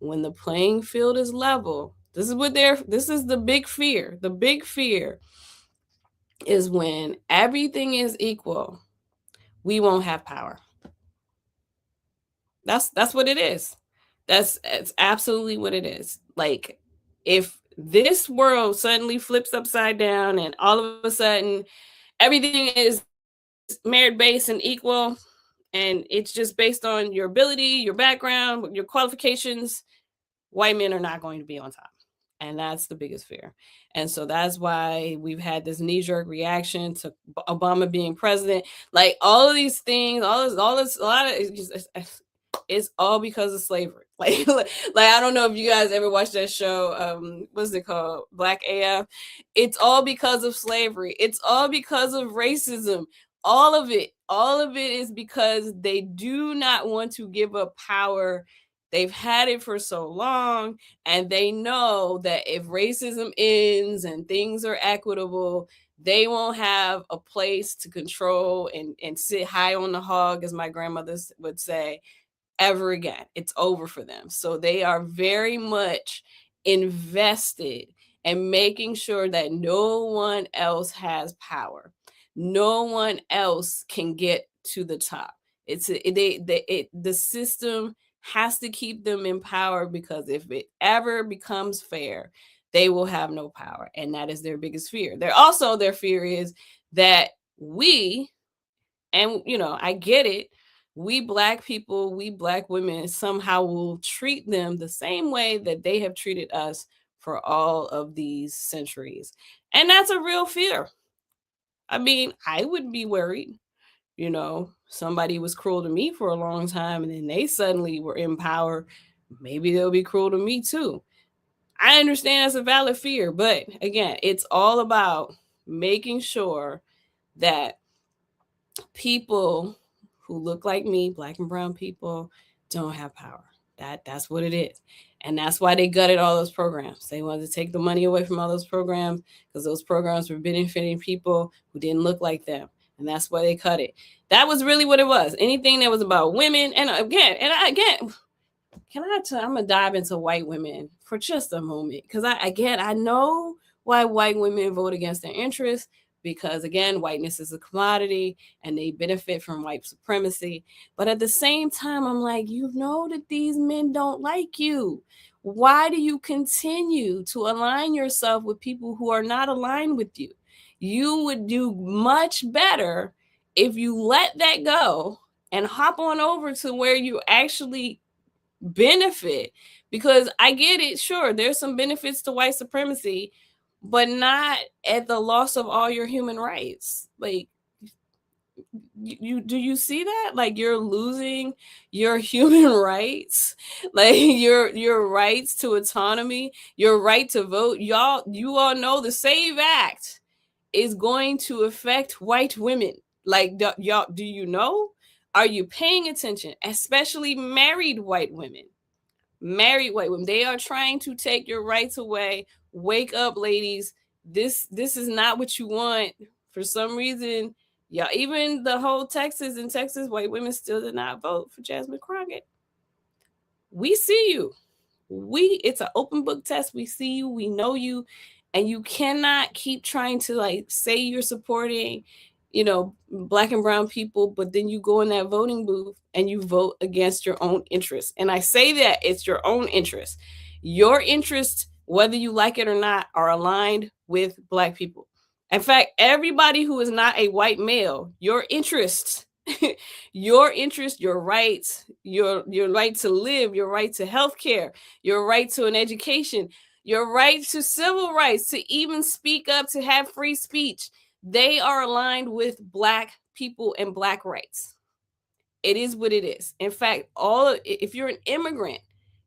when the playing field is level, this is the big fear. The big fear is when everything is equal, we won't have power. That's what it is. It's absolutely what it is. Like, if this world suddenly flips upside down and all of a sudden everything is merit based and equal, and it's just based on your ability, your background, your qualifications, white men are not going to be on top. And that's the biggest fear. And so that's why we've had this knee-jerk reaction to Obama being president. Like, all of these things, all this, a lot of it's all because of slavery. Like I don't know if you guys ever watched that show. What's it called? Black AF. It's all because of slavery. It's all because of racism. All of it is because they do not want to give up power. They've had it for so long, and they know that if racism ends and things are equitable, they won't have a place to control and sit high on the hog, as my grandmother would say, ever again. It's over for them. So they are very much invested in making sure that no one else has power. No one else can get to the top. The system has to keep them in power, because if it ever becomes fair, they will have no power. And that is their biggest fear. Their fear is that I get it, we Black people, we Black women somehow will treat them the same way that they have treated us for all of these centuries. And that's a real fear. I mean, I would be worried, somebody was cruel to me for a long time and then they suddenly were in power. Maybe they'll be cruel to me too. I understand that's a valid fear, but again, it's all about making sure that people who look like me, Black and brown people, don't have power. That's what it is. And that's why they gutted all those programs. They wanted to take the money away from all those programs because those programs were benefiting people who didn't look like them. And that's why they cut it. That was really what it was. Anything that was about women, and again, I'm gonna dive into white women for just a moment because I know why white women vote against their interests because again, whiteness is a commodity and they benefit from white supremacy. But at the same time, I'm like, you know that these men don't like you. Why do you continue to align yourself with people who are not aligned with you? You would do much better if you let that go and hop on over to where you actually benefit, because I get it, sure, there's some benefits to white supremacy, but not at the loss of all your human rights. Like, you do you see that? Like, you're losing your human rights, like your rights to autonomy, your right to vote. You all know the SAVE Act is going to affect white women. Like, y'all, do you know? Are you paying attention? Especially married white women. Married white women. They are trying to take your rights away. Wake up, ladies. This is not what you want. For some reason, yeah, even the whole Texas white women still did not vote for Jasmine Crockett. We see you. It's an open book test. We see you, we know you, and you cannot keep trying to like say you're supporting, black and brown people, but then you go in that voting booth and you vote against your own interests. And I say that it's your own interest. Your interests, whether you like it or not, are aligned with black people. In fact, everybody who is not a white male, your interests, your rights, your right to live, your right to health care, your right to an education, your right to civil rights, to even speak up, to have free speech, they are aligned with black people and black rights. It is what it is. In fact, if you're an immigrant,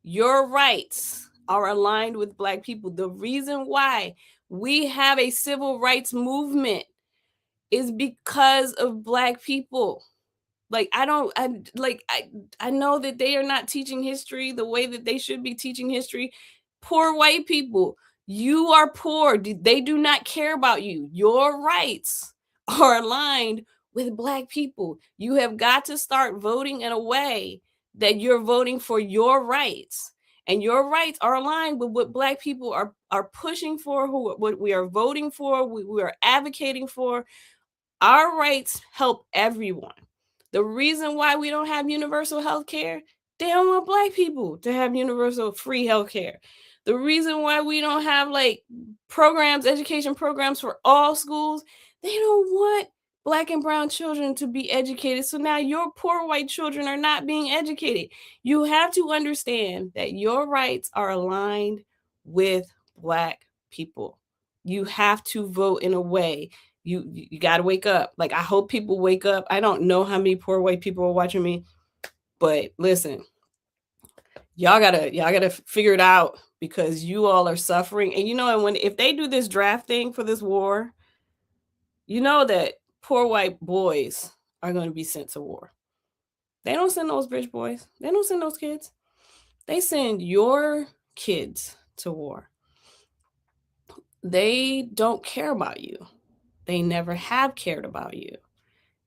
your rights are aligned with black people. The reason why we have a civil rights movement is because of black people. Like, I know that they are not teaching history the way that they should be teaching history. Poor white people, you are poor. They do not care about you. Your rights are aligned with black people. You have got to start voting in a way that you're voting for your rights. And your rights are aligned with what black people are pushing for, what we are voting for, we are advocating for. Our rights help everyone. The reason why we don't have universal health care, they don't want black people to have universal free health care. The reason why we don't have like education programs for all schools, they don't want black and brown children to be educated. So now your poor white children are not being educated. You have to understand that your rights are aligned with black people. You have to vote in a way. You got to wake up. Like, I hope people wake up. I don't know how many poor white people are watching me, but listen, y'all gotta figure it out, because you all are suffering. And and if they do this draft thing for this war, you know that poor white boys are going to be sent to war. They don't send those rich boys. They don't send those kids. They send your kids to war. They don't care about you. They never have cared about you.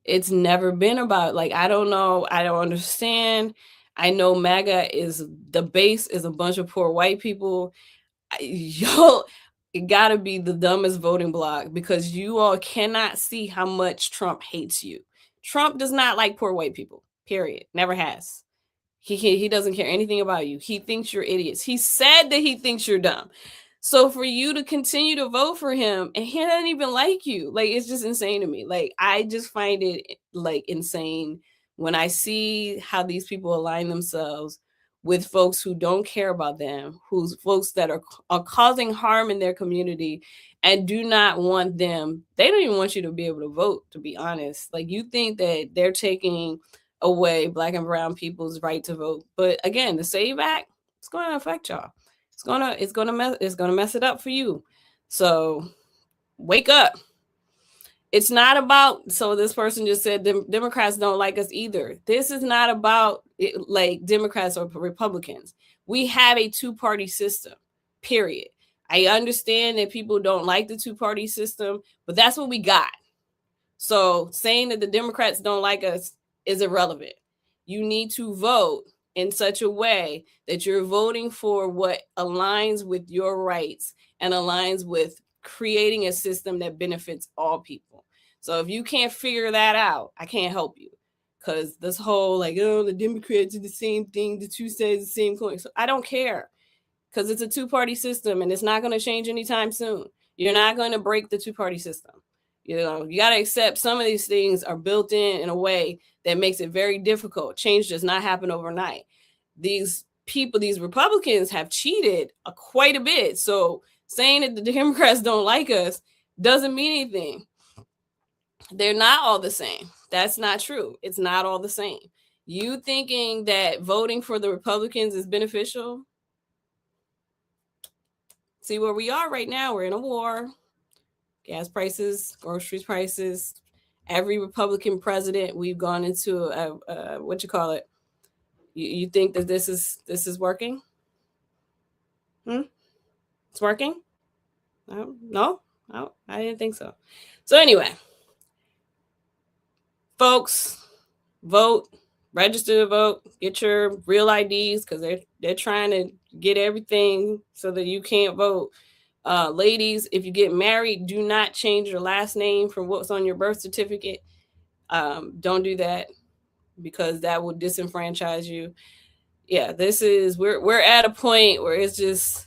It's never been about, like, I don't know. I don't understand. I know MAGA is the base is a bunch of poor white people. Y'all, it gotta be the dumbest voting block, because you all cannot see how much Trump hates you. Trump does not like poor white people, period. Never has. He doesn't care anything about you. He thinks you're idiots. He said that he thinks you're dumb. So for you to continue to vote for him, and he doesn't even like you, like, it's just insane to me. Like, I just find it like insane when I see how these people align themselves with folks who don't care about them, who's folks that are causing harm in their community and do not want them. They don't even want you to be able to vote, to be honest. Like, you think that they're taking away black and brown people's right to vote. But again, the SAVE Act, it's going to affect y'all. It's gonna mess it up for you. So wake up. It's not about, so this person just said Democrats don't like us either. This is not about like Democrats or Republicans. We have a two-party system, period. I understand that people don't like the two-party system, but that's what we got. So saying that the Democrats don't like us is irrelevant. You need to vote in such a way that you're voting for what aligns with your rights and aligns with creating a system that benefits all people. So if you can't figure that out, I can't help you. Because this whole like, oh, the Democrats are the same thing, the two sides of the same coin. So I don't care, because it's a two-party system and it's not going to change anytime soon. You're not going to break the two-party system. You got to accept some of these things are built in a way that makes it very difficult. Change does not happen overnight. These people, these Republicans have cheated quite a bit. So saying that the Democrats don't like us doesn't mean anything. They're not all the same. That's not true. It's not all the same. You thinking that voting for the Republicans is beneficial? See where we are right now. We're in a war. Gas prices, groceries prices. Every Republican president we've gone into what you call it. You think that this is working? It's working? No, I didn't think so. So anyway, folks, vote, register to vote, get your real IDs, because they're trying to get everything so that you can't vote. Ladies, if you get married, do not change your last name from what's on your birth certificate. Don't do that, because that will disenfranchise you. Yeah, we're at a point where it's just,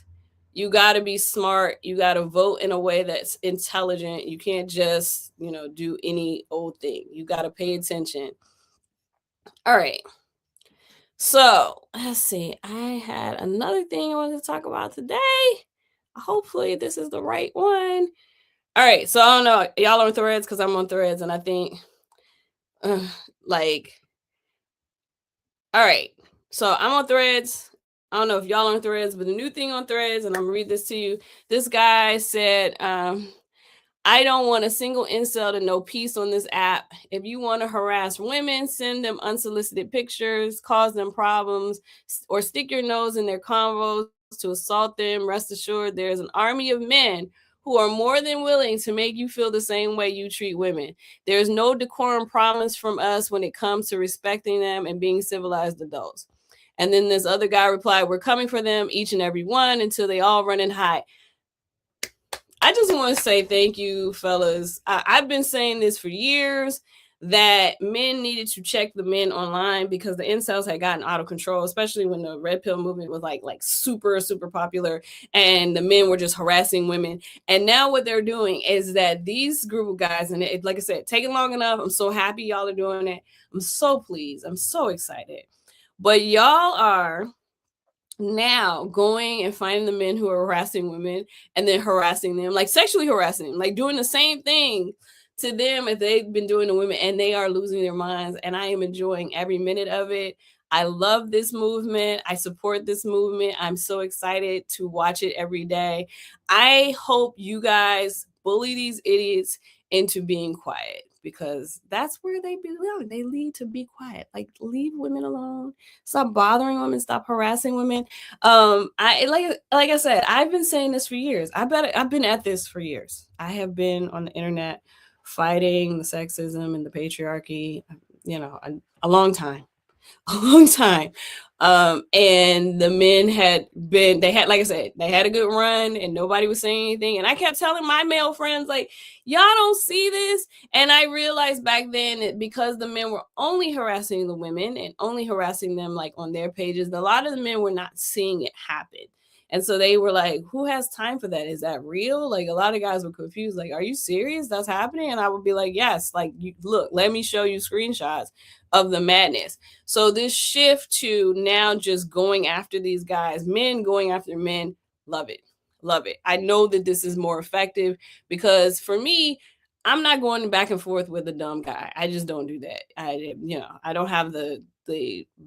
you got to be smart. You got to vote in a way that's intelligent. You can't just, do any old thing. You got to pay attention. All right. So let's see. I had another thing I wanted to talk about today. Hopefully this is the right one. All right. So I don't know. Y'all on Threads, because I'm on Threads, and I think like, all right. So I'm on Threads. I don't know if y'all on Threads, but the new thing on Threads, and I'm gonna read this to you. This guy said, I don't want a single incel to know peace on this app. If you want to harass women, send them unsolicited pictures, cause them problems, or stick your nose in their convos to assault them, rest assured there's an army of men who are more than willing to make you feel the same way you treat women. There's no decorum promised from us when it comes to respecting them and being civilized adults. And then this other guy replied, we're coming for them, each and every one, until they all run and hide. I just want to say thank you, fellas. I've been saying this for years, that men needed to check the men online, because the incels had gotten out of control, especially when the red pill movement was like super, super popular, and the men were just harassing women. And now what they're doing is that these group of guys, and it, like I said, taking long enough. I'm so happy y'all are doing it. I'm so pleased. I'm so excited. But y'all are now going and finding the men who are harassing women, and then harassing them, like sexually harassing them, like doing the same thing to them as they've been doing to women, and they are losing their minds. And I am enjoying every minute of it. I love this movement. I support this movement. I'm so excited to watch it every day. I hope you guys bully these idiots into being quiet, because that's where they belong. They need to be quiet. Like, leave women alone. Stop bothering women. Stop harassing women. I like I said, I've been saying this for years. I've been at this for years. I have been on the internet fighting the sexism and the patriarchy, a long time. A long time. And the men like I said, they had a good run, and nobody was saying anything. And I kept telling my male friends, like, y'all don't see this. And I realized back then that because the men were only harassing the women and only harassing them like on their pages, a lot of the men were not seeing it happen. And so they were like, who has time for that? Is that real? Like, a lot of guys were confused. Like, are you serious? That's happening? And I would be like, yes. Like, look, let me show you screenshots of the madness. So this shift to now just going after these guys, men going after men, love it. Love it. I know that this is more effective, because for me, I'm not going back and forth with a dumb guy. I just don't do that. I don't have the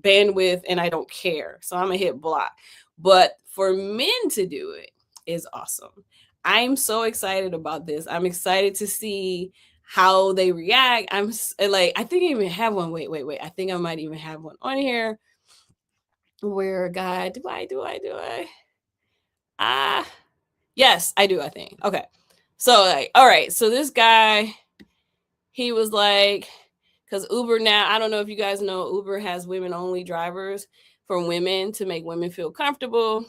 bandwidth, and I don't care. So I'm gonna hit block. But for men to do it is awesome. I'm so excited about this. I'm excited to see how they react. I'm like, I think I even have one. Wait. I think I might even have one on here. where a guy, do I? Ah, yes, I do, I think. Okay. So like, all right, so this guy, he was like, because Uber now, I don't know if you guys know, Uber has women only drivers for women to make women feel comfortable.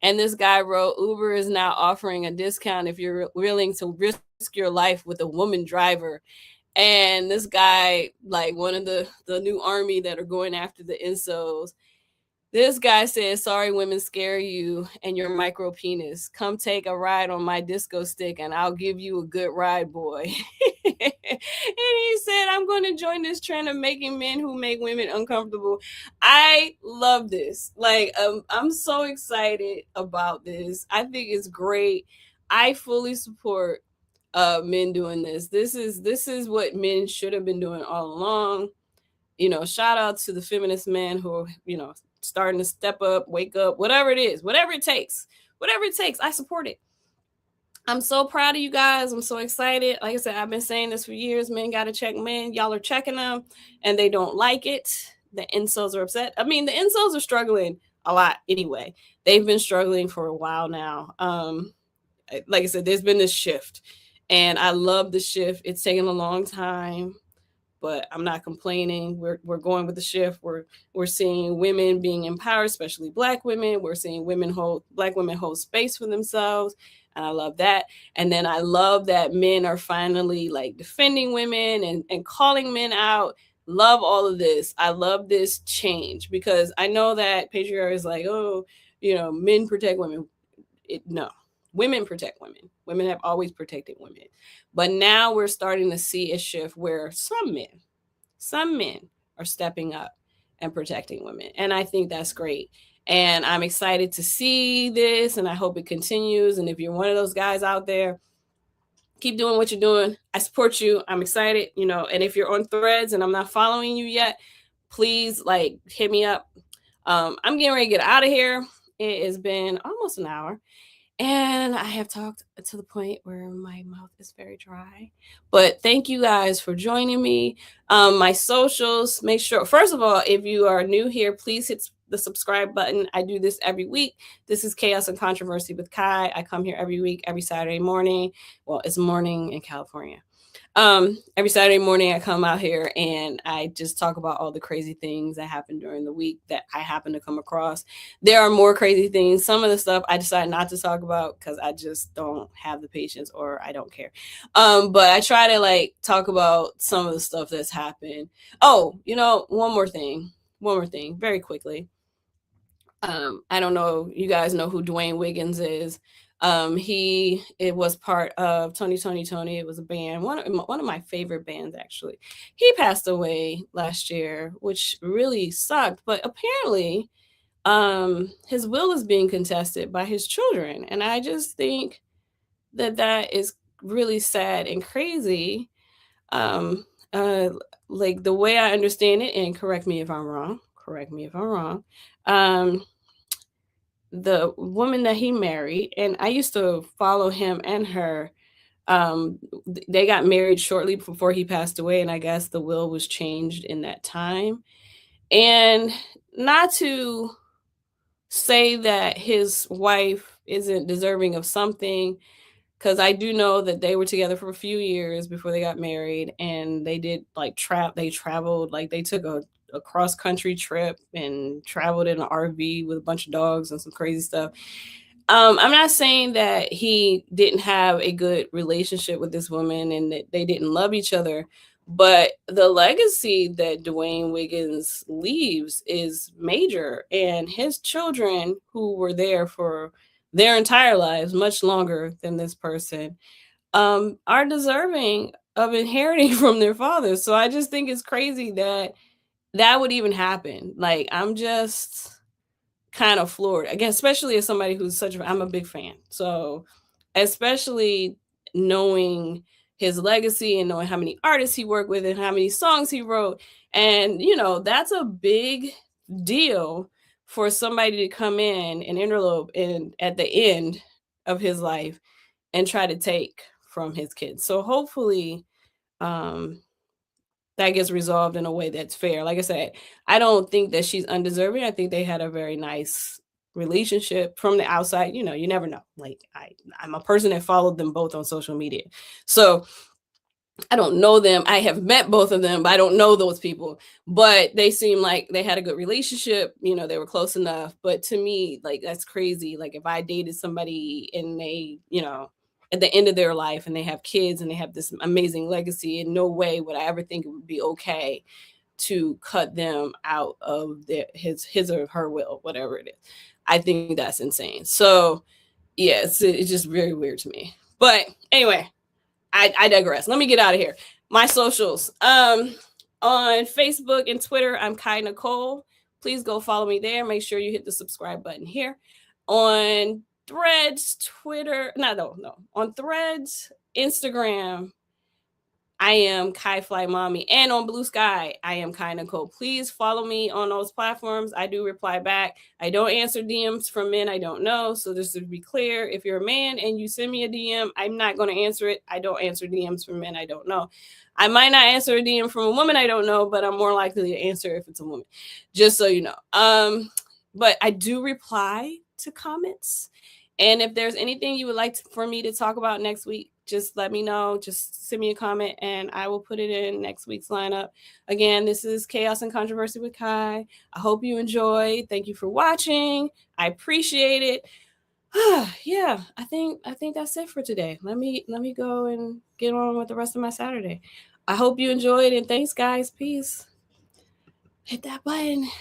And this guy wrote, Uber is now offering a discount if you're willing to risk your life with a woman driver. And this guy, like one of the new army that are going after the incels, this guy says, sorry, women scare you and your micro penis. Come take a ride on my disco stick and I'll give you a good ride, boy. And he said, I'm going to join this trend of making men who make women uncomfortable. I love this. Like, I'm so excited about this. I think it's great. I fully support men doing this. This is what men should have been doing all along. Shout out to the feminist men who are, starting to step up, wake up, whatever it is, whatever it takes, I support it. I'm so proud of you guys. I'm so excited. Like I said, I've been saying this for years. Men got to check men. Y'all are checking them and they don't like it. The incels are upset. I mean, the incels are struggling a lot anyway. They've been struggling for a while now. Like I said, there's been this shift and I love the shift. It's taken a long time, but I'm not complaining. We're going with the shift. We're seeing women being empowered, especially Black women. We're seeing Black women hold space for themselves, and I love that. And then I love that men are finally like defending women and calling men out. Love all of this. I love this change because I know that patriarchy is like, oh, men protect women. No, women protect women. Women have always protected women. But now we're starting to see a shift where some men are stepping up and protecting women. And I think that's great. And I'm excited to see this and I hope it continues. And if you're one of those guys out there, keep doing what you're doing. I support you. I'm excited, and if you're on Threads and I'm not following you yet, please like hit me up. I'm getting ready to get out of here. It has been almost an hour. And I have talked to the point where my mouth is very dry. But thank you guys for joining me. My socials, make sure, first of all, if you are new here, please hit the subscribe button. I do this every week. This is Chaos and Controversy with Kai. I come here every week, every Saturday morning. Well, it's morning in California. Every Saturday morning I come out here and I just talk about all the crazy things that happen during the week that I happen to come across. There are more crazy things. Some of the stuff I decide not to talk about because I just don't have the patience or I don't care. But I try to like talk about some of the stuff that's happened. Oh, one more thing, very quickly. I don't know, you guys know who Dwayne Wiggins is. It was part of Tony Tony Tony. It was a band, one of my favorite bands actually. He passed away last year, which really sucked. But apparently, his will is being contested by his children, and I just think that is really sad and crazy. Um, uh, like the way I understand it, and correct me if I'm wrong. Correct me if I'm wrong. Um, the woman that he married, and I used to follow him and her. They got married shortly before he passed away, and I guess the will was changed in that time. And not to say that his wife isn't deserving of something, because I do know that they were together for a few years before they got married, and they did like they traveled, like they took a cross country trip and traveled in an RV with a bunch of dogs and some crazy stuff. I'm not saying that he didn't have a good relationship with this woman and that they didn't love each other, but the legacy that Dwayne Wiggins leaves is major, and his children, who were there for their entire lives, much longer than this person, are deserving of inheriting from their father. So I just think it's crazy that that would even happen. Like, I'm just kind of floored. Again, especially as somebody who's I'm a big fan. So, especially knowing his legacy and knowing how many artists he worked with and how many songs he wrote. And, that's a big deal for somebody to come in and interlope and at the end of his life and try to take from his kids. So hopefully, um, that gets resolved in a way that's fair. Like I said, I don't think that she's undeserving. I think they had a very nice relationship from the outside. You know, you never know. Like I'm a person that followed them both on social media. So I don't know them. I have met both of them, but I don't know those people. But they seem like they had a good relationship. You know, they were close enough. But to me, like that's crazy. Like if I dated somebody and they, you know, at the end of their life and they have kids and they have this amazing legacy, in no way would I ever think it would be okay to cut them out of his or her will, whatever it is. I think that's insane. So yeah, it's just very weird to me. But anyway, I digress. Let me get out of here. My socials. On Facebook and Twitter, I'm Kai Nicole. Please go follow me there. Make sure you hit the subscribe button here. On Threads, Twitter, no. On Threads, Instagram, I am Kai Fly Mommy. And on Blue Sky, I am Kai Nicole. Please follow me on those platforms. I do reply back. I don't answer DMs from men I don't know. So just to be clear, if you're a man and you send me a DM, I'm not going to answer it. I don't answer DMs from men I don't know. I might not answer a DM from a woman I don't know, but I'm more likely to answer if it's a woman. Just so you know. But I do reply to comments. And if there's anything you would like for me to talk about next week, just let me know. Just send me a comment and I will put it in next week's lineup. Again, this is Chaos and Controversy with Kai. I hope you enjoy. Thank you for watching. I appreciate it. Yeah, I think that's it for today. Let me go and get on with the rest of my Saturday. I hope you enjoyed and thanks guys. Peace. Hit that button.